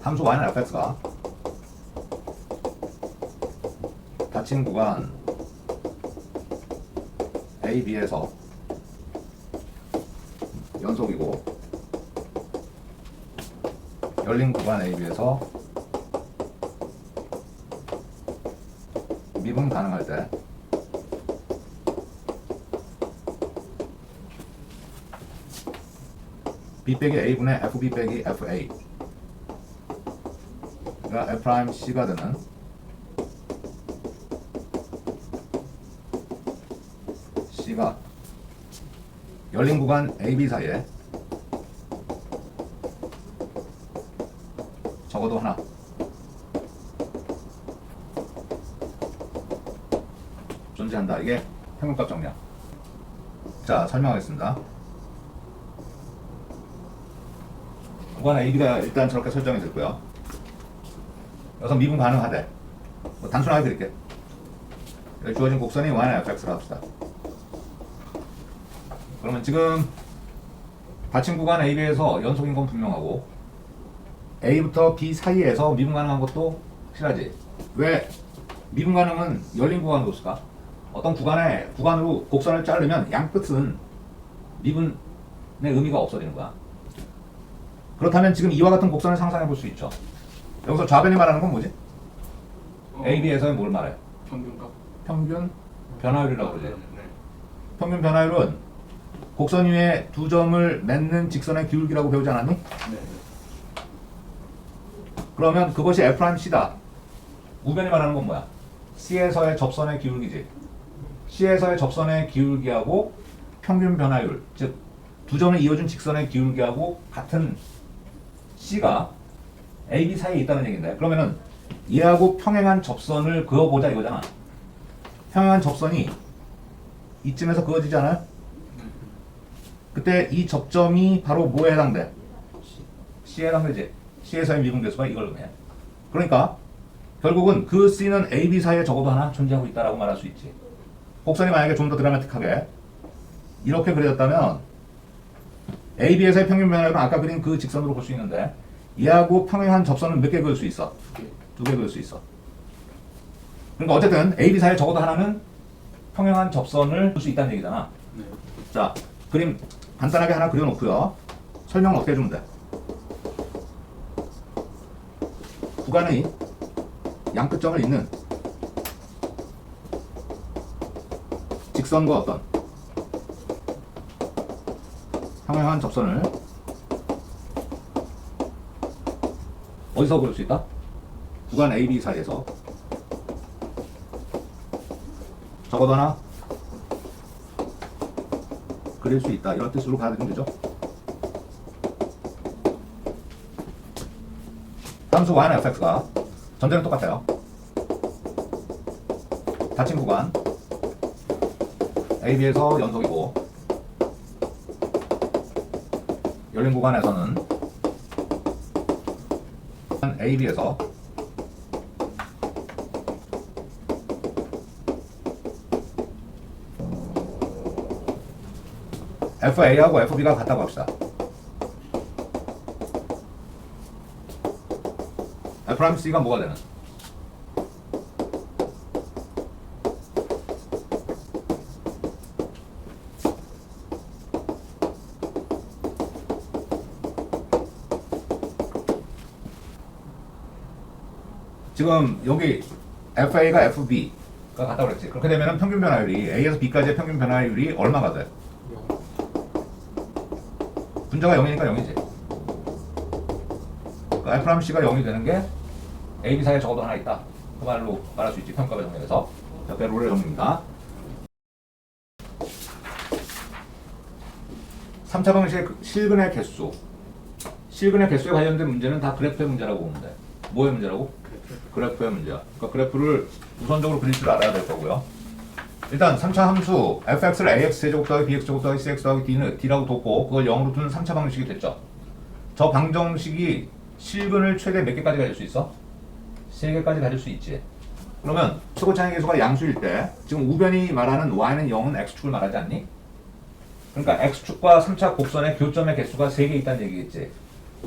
함수 y는 fx가 닫힌 구간 a, b에서 연속이고 열린 구간 a, b에서 미분 가능할 때 b 빼기 a분의 fb 빼기 fa 가 f'c가 되는 c가 열린 구간 AB 사이에 적어도 하나 존재한다. 이게 평균값 정량. 자, 설명하겠습니다. 구간 AB가 일단 저렇게 설정이 됐고요. 여기서 미분 가능하대. 뭐 단순하게 드릴게. 여기 주어진 곡선이 y는 fx로 합시다. 그러면 지금 닫힌 구간 AB에서 연속인 건 분명하고 A부터 B 사이에서 미분 가능한 것도 확실하지. 왜 미분 가능은 열린 구간으로 쓸까? 어떤 구간으로 곡선을 자르면 양 끝은 미분의 의미가 없어지는 거야. 그렇다면 지금 이와 같은 곡선을 상상해 볼 수 있죠. 여기서 좌변이 말하는 건 뭐지? AB에서는 뭘 말해? 평균값. 평균 변화율이라고 그러지. 네. 평균 변화율은 곡선 위에 두 점을 맺는 직선의 기울기라고 배우지 않았니? 네. 그러면 그것이 F'C다. 우변이 말하는 건 뭐야? C에서의 접선의 기울기지. C에서의 접선의 기울기하고 평균 변화율, 즉 두 점을 이어준 직선의 기울기하고 같은 C가 AB 사이에 있다는 얘기인데, 그러면은 얘하고 평행한 접선을 그어보자 이거잖아. 평행한 접선이 이쯤에서 그어지지 않아요? 그때 이 접점이 바로 뭐에 해당돼? C에 해당되지. C에서의 미분계수가 이걸 의미해. 그러니까 결국은 그 C는 AB 사이에 적어도 하나 존재하고 있다라고 말할 수 있지. 곡선이 만약에 좀 더 드라마틱하게 이렇게 그려졌다면 AB에서의 평균 변화율은 아까 그린 그 직선으로 볼 수 있는데 얘하고 평행한 접선은 몇 개 그을 수 있어? 두 개 그을 수 있어. 그러니까 어쨌든 AB 사이에 적어도 하나는 평행한 접선을 볼 수 있다는 얘기잖아. 네. 자, 그림 간단하게 하나 그려놓고요. 설명은 어떻게 해주면 돼? 구간의 양끝점을 잇는 직선과 어떤 평행한 접선을 어디서 그릴 수 있다? 구간 AB 사이에서 적어도 하나 그릴 수 있다. 이런 뜻으로 가르치면 되죠. 함수 y는 fx가 전제는 똑같아요. 닫힌 구간 AB에서 연속이고 열린 구간에서는 AB에서 FA하고 FB가 같다고 합시다. F'C가 뭐가 되는? 지금 여기 FA가 FB가 같다고 그랬지. 그렇게 되면 평균 변화율이 A에서 B까지의 평균 변화율이 얼마가 돼? 분자가 0이니까 0이지. F'C가 0이 되는 게 AB 사이에 적어도 하나 있다. 그 말로 말할 수 있지. 평가의 정리에서. 자, 베로의 정리입니다. 3차 방식의 실근의 개수. 실근의 개수에 관련된 문제는 다 그래프의 문제라고 보면 돼. 뭐의 문제라고? 그래프의 문제야. 그러니까 그래프를 우선적으로 그릴 줄 알아야 될 거고요. 일단 3차 함수 fx를 ax 제곱 더하기 bx 제곱 더하기 cx 더하기 d라고 뒀고 그걸 0으로 두는 3차 방정식이 됐죠. 저 방정식이 실근을 최대 몇 개까지 가질 수 있어? 3개까지 가질 수 있지. 그러면 최고차의 계수가 양수일 때 지금 우변이 말하는 y는 0은 x축을 말하지 않니? 그러니까 x축과 3차 곡선의 교점의 개수가 3개 있다는 얘기겠지.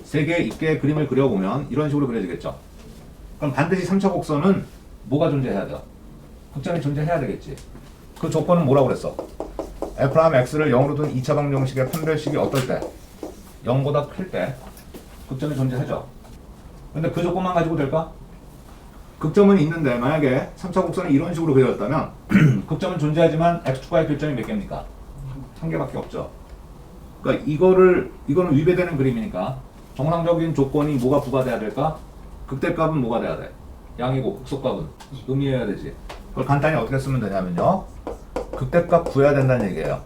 세개 있게 그림을 그려보면 이런 식으로 그려지겠죠. 그럼 반드시 3차 곡선은 뭐가 존재해야 돼요? 극점이 존재해야 되겠지. 그 조건은 뭐라고 그랬어? F'X를 0으로 둔 2차 방정식의 판별식이 어떨 때? 0보다 클 때 극점이 존재하죠. 근데 그 조건만 가지고 될까? 극점은 있는데 만약에 3차 곡선이 이런 식으로 그려졌다면 극점은 존재하지만 X축과의 교점이 몇 개입니까? 한 개밖에 없죠. 그러니까 이거는 위배되는 그림이니까 정상적인 조건이 뭐가 부과돼야 될까? 극대값은 뭐가 돼야 돼? 양이고 극소값은 음이어야 되지. 그걸 간단히 어떻게 쓰면 되냐면요. 극대값 구해야 된다는 얘기예요.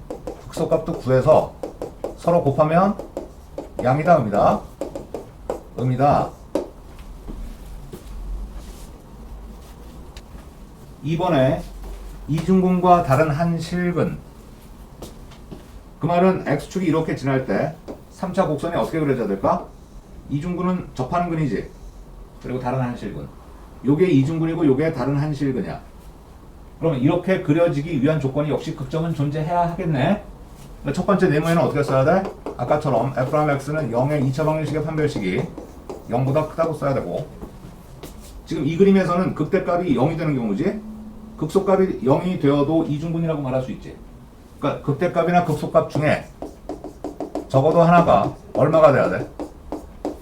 극소값도 구해서 서로 곱하면 양이다 음이다. 음이다. 2번에 이중근과 다른 한 실근. 그 말은 X축이 이렇게 지날 때 3차 곡선이 어떻게 그려져야 될까? 이중근은 접하는 근이지. 그리고 다른 한 실근. 요게 이중근이고 요게 다른 한 실근이야. 그러면 이렇게 그려지기 위한 조건이 역시 극점은 존재해야 하겠네. 첫 번째 네모에는 어떻게 써야 돼? 아까처럼 F'X는 0의 2차 방정식의 판별식이 0보다 크다고 써야 되고, 지금 이 그림에서는 극대값이 0이 되는 경우지, 극소값이 0이 되어도 이중근이라고 말할 수 있지. 그러니까 극대값이나 극소값 중에 적어도 하나가 얼마가 돼야 돼?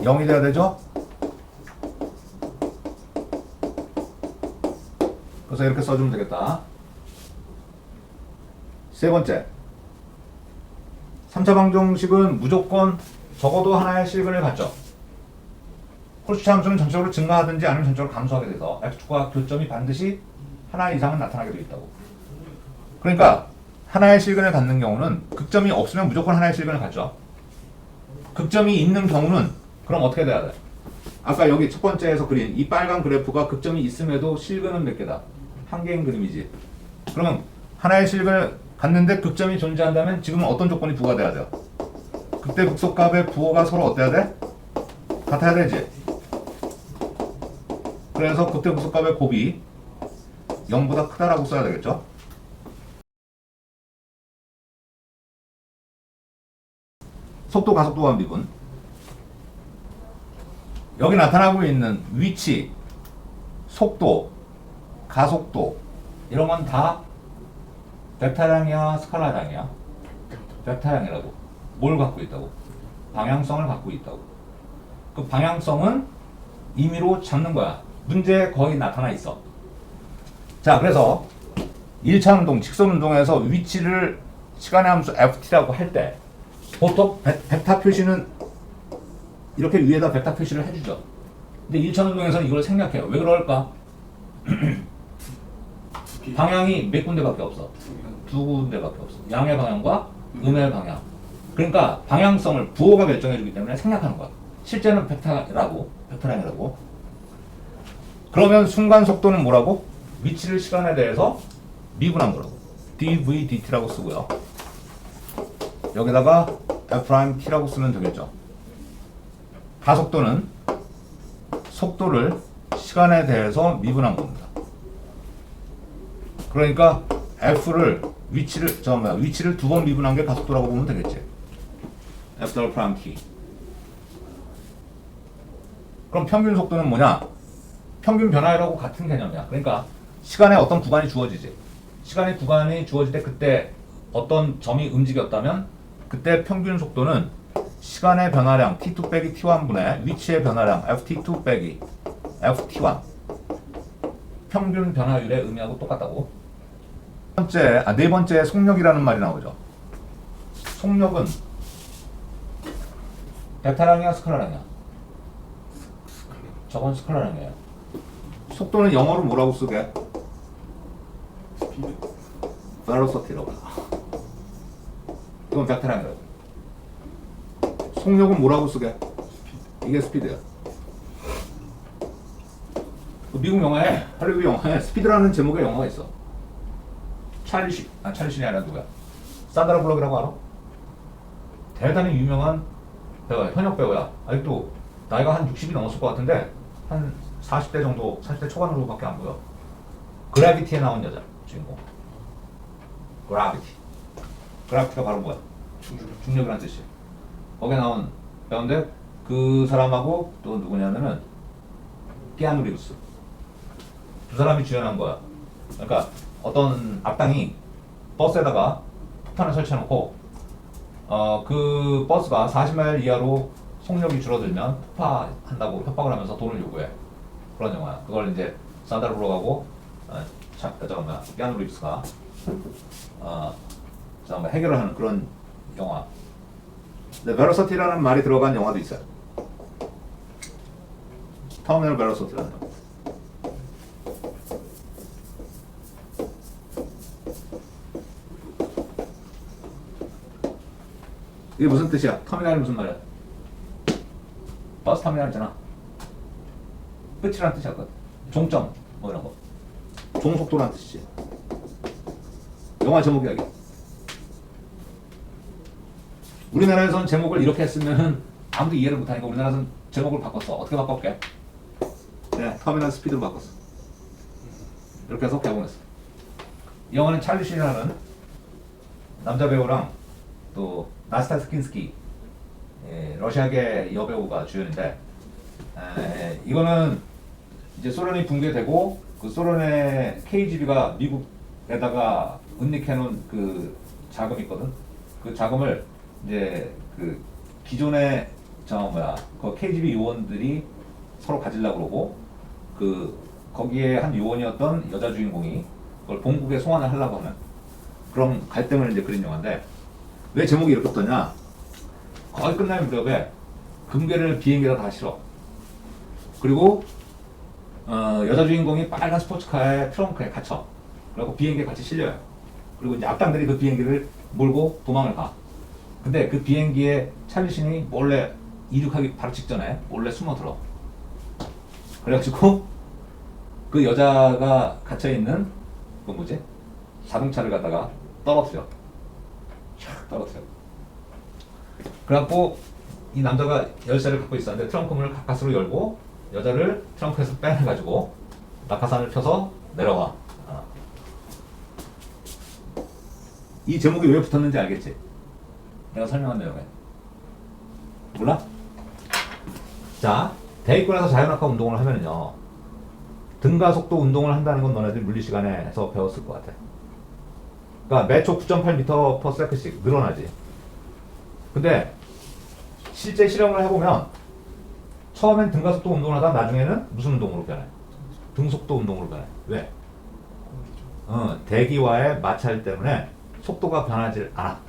0이 돼야 되죠? 그래서 이렇게 써주면 되겠다. 세 번째, 3차 방정식은 무조건 적어도 하나의 실근을 갖죠. 홀수차 함수는 전체적으로 증가하든지 아니면 전체적으로 감소하게 돼서 X축과 교점이 반드시 하나 이상은 나타나게 되어 있다고. 그러니까 하나의 실근을 갖는 경우는 극점이 없으면 무조건 하나의 실근을 갖죠. 극점이 있는 경우는 그럼 어떻게 돼야 돼? 아까 여기 첫 번째에서 그린 이 빨간 그래프가 극점이 있음에도 실근은 몇 개다? 한 개인 그림이지. 그러면 하나의 실근을 갖는데 극점이 존재한다면 지금은 어떤 조건이 부과돼야 돼요? 극대 극소값의 부호가 서로 어때야 돼? 같아야 되지. 그래서 극대 극소값의 곱이 0보다 크다라고 써야 되겠죠? 속도 가속도와 미분. 여기 나타나고 있는 위치, 속도, 가속도 이런 건 다 벡터량이야 스칼라량이야? 벡터량이라고. 뭘 갖고 있다고? 방향성을 갖고 있다고. 그 방향성은 임의로 잡는 거야. 문제에 거의 나타나 있어. 자, 그래서 1차 운동, 직선 운동에서 위치를 시간의 함수 ft라고 할 때 보통 벡터 표시는 이렇게 위에다 벡터 표시를 해주죠. 근데 1차 운동에서는 이걸 생략해요. 왜 그럴까? 방향이 몇 군데밖에 없어. 두 군데밖에 없어. 양의 방향과 음의 방향. 그러니까 방향성을 부호가 결정해주기 때문에 생략하는 거야. 실제는 벡터량이라고. 그러면 순간 속도는 뭐라고? 위치를 시간에 대해서 미분한 거라고. dv dt라고 쓰고요. 여기다가 f't라고 쓰면 되겠죠. 가속도는 속도를 시간에 대해서 미분한 겁니다. 그러니까 F를 위치를 두 번 미분한 게 가속도라고 보면 되겠지. F'(t). 그럼 평균 속도는 뭐냐? 평균 변화율하고 같은 개념이야. 그러니까 시간에 어떤 구간이 주어지지. 시간의 구간이 주어질 때 그때 어떤 점이 움직였다면 그때 평균 속도는 시간의 변화량 t2 빼기 t1분의 위치의 변화량 ft2 빼기 ft1 평균 변화율의 의미하고 똑같다고. 네 번째 속력이라는 말이 나오죠. 속력은 벡터량이야 스칼라량이야? 저건 스칼라량이에요. 속도는 영어로 뭐라고 쓰게? velocity라고. 이건 벡터량이라고. 속력은 뭐라고 쓰게? 이게 스피드야. 미국 영화에, 할리우드 영화에 스피드라는 제목의 영화가 있어. 찰리신이 아니라 누구야? 산드라 블럭이라고 알아? 대단히 유명한 배우야, 현역 배우야. 아직도 나이가 한 60이 넘었을 것 같은데 한 40대 정도, 40대 초반으로밖에 안 보여. 그래비티에 나온 여자 주인공. 그래비티가 바로 뭐야? 중력이라는 뜻이야. 거기에 나온 배우인데 그 사람하고 또 누구냐면은 키아누 리브스. 두 사람이 주연한 거야. 그러니까 어떤 악당이 버스에다가 폭탄을 설치해놓고 그 버스가 40마일 이하로 속력이 줄어들면 폭파한다고 협박을 하면서 돈을 요구해. 그런 영화야. 그걸 이제 산다르 불러가고 잠깐만 키아누 리브스가 잠깐만 해결을 하는 그런 영화. 근데 벨로시티라는 말이 들어간 영화도 있어요. 터미널 벨로시티라는 영화. 이게 무슨 뜻이야? 터미널이 무슨 말이야? 버스 터미널 있잖아. 끝이라는 뜻이야. 종점 뭐 이런 거. 종속도라는 뜻이지. 영화 제목이야 이게. 우리나라에선 제목을 이렇게 했으면 아무도 이해를 못하니까 우리나라에선 제목을 바꿨어. 어떻게 바꿨게? 네, 터미널 스피드로 바꿨어. 이렇게 해서 개봉했어. 이 영화는 찰리 씬이라는 남자 배우랑 또 나스타 스킨스키 러시아계 여배우가 주연인데 이거는 이제 소련이 붕괴되고 그 소련의 KGB가 미국에다가 은닉해놓은 그 자금이 있거든. 그 자금을 이제 그 기존의 그 KGB 요원들이 서로 가지려고 그러고 그 거기에 한 요원이었던 여자 주인공이 그걸 본국에 송환을 하려고 하는 그런 갈등을 이제 그린 영화인데 왜 제목이 이렇게 붙었냐? 거의 끝날 무렵에 금괴를 비행기에다 다 실어. 그리고 여자 주인공이 빨간 스포츠카의 트렁크에 갇혀. 그리고 비행기에 같이 실려요. 그리고 이제 악당들이 그 비행기를 몰고 도망을 가. 근데 그 비행기에 찰리 씬이 몰래 이륙하기 바로 직전에 몰래 숨어들어. 그래가지고 그 여자가 갇혀있는 그 뭐지? 자동차를 갖다가 떨어뜨려. 촥 떨어뜨려. 그래갖고 이 남자가 열쇠를 갖고 있었는데 트렁크 문을 가까스로 열고 여자를 트렁크에서 빼내가지고 낙하산을 펴서 내려와. 이 제목이 왜 붙었는지 알겠지? 내가 설명한 내용에. 몰라? 자, 대기권에서 자연낙하 운동을 하면은요, 등가 속도 운동을 한다는 건 너네들 물리 시간에서 배웠을 것 같아. 그러니까 매초 9.8m/s씩 늘어나지. 근데 실제 실험을 해보면 처음엔 등가 속도 운동을 하다 나중에는 무슨 운동으로 변해? 등속도 운동으로 변해. 왜? 대기와의 마찰 때문에 속도가 변하지 않아.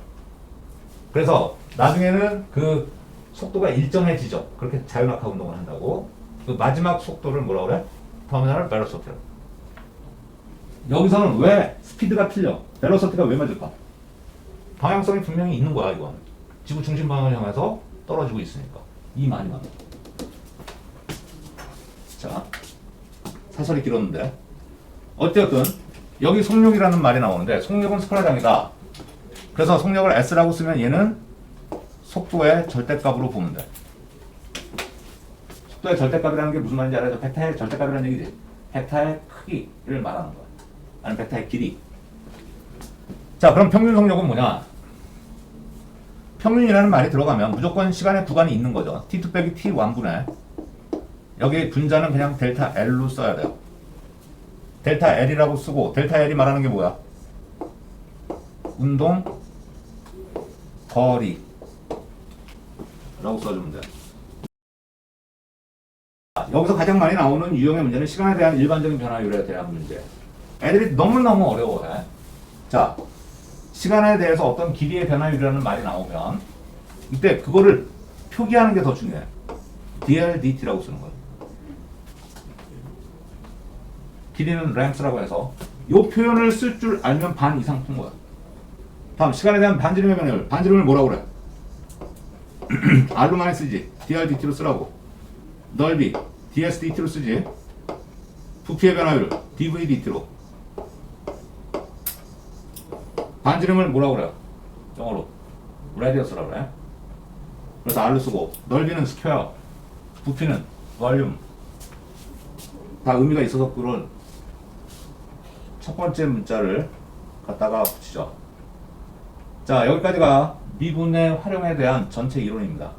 그래서 나중에는 그 속도가 일정해지죠. 그렇게 자연낙하 운동을 한다고. 그 마지막 속도를 뭐라 그래? 터미널 벨로시티. 여기서는 왜 스피드가 틀려? 벨로시티가 왜 맞을까? 방향성이 분명히 있는 거야, 이건. 지구 중심 방향을 향해서 떨어지고 있으니까. 이 말이 맞아. 자, 사설이 길었는데. 어쨌든 여기 속력이라는 말이 나오는데 속력은 스컬라장이다. 그래서 속력을 S라고 쓰면 얘는 속도의 절대값으로 보면 돼. 속도의 절대값이라는 게 무슨 말인지 알아요? 벡터의 절대값이라는 얘기지. 벡터의 크기를 말하는 거야. 아니면 벡터의 길이. 자, 그럼 평균 속력은 뭐냐? 평균이라는 말이 들어가면 무조건 시간의 구간이 있는 거죠. T2 빼기 T1분의 여기 분자는 그냥 델타 L로 써야 돼요. 델타 L이라고 쓰고 델타 L이 말하는 게 뭐야? 운동 거리 라고 써주면 돼. 여기서 가장 많이 나오는 유형의 문제는 시간에 대한 일반적인 변화율에 대한 문제. 애들이 너무너무 어려워해. 자, 시간에 대해서 어떤 길이의 변화율이라는 말이 나오면 이때 그거를 표기하는 게 더 중요해. DLDT라고 쓰는 거야. 길이는 램스라고 해서 이 표현을 쓸 줄 알면 반 이상 푼 거야. 다음, 시간에 대한 반지름의 변화율. 반지름을 뭐라고 그래? R로 많이 쓰지. DRDT로 쓰라고. 넓이 DSDT로 쓰지. 부피의 변화율 DVDT로. 반지름을 뭐라고 그래요? 영어로 라디어스라고 그래. 그래서 R로 쓰고, 넓이는 스퀘어, 부피는 볼륨. 다 의미가 있어서 그런 첫 번째 문자를 갖다가 붙이죠. 자, 여기까지가 미분의 활용에 대한 전체 이론입니다.